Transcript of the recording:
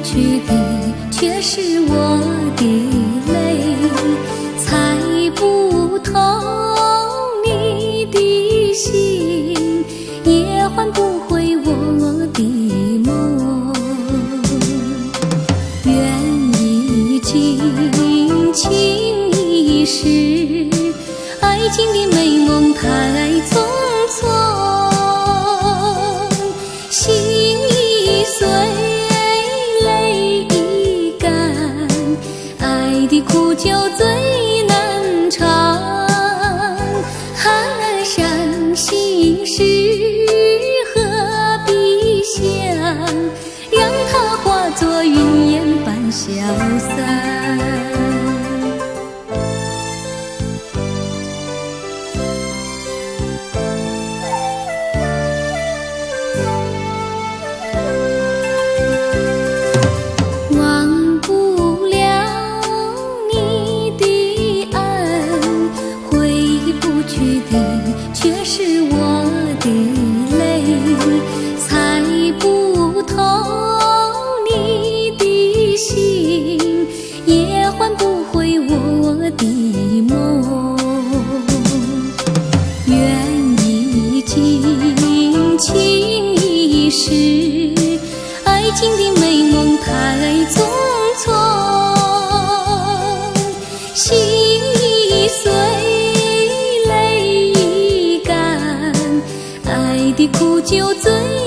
去的却是我的泪，猜不透你的心，也换不回我的梦。愿一尽情一世，爱情的美梦太匆匆，心已碎，泪已干，爱的苦酒最难尝。寒山心事何必想，让它化作云烟般消散。却是我的泪，猜不透你的心，也换不回我的梦。愿一尽情一世，爱情的美梦太匆匆，心已碎，爱的苦酒醉。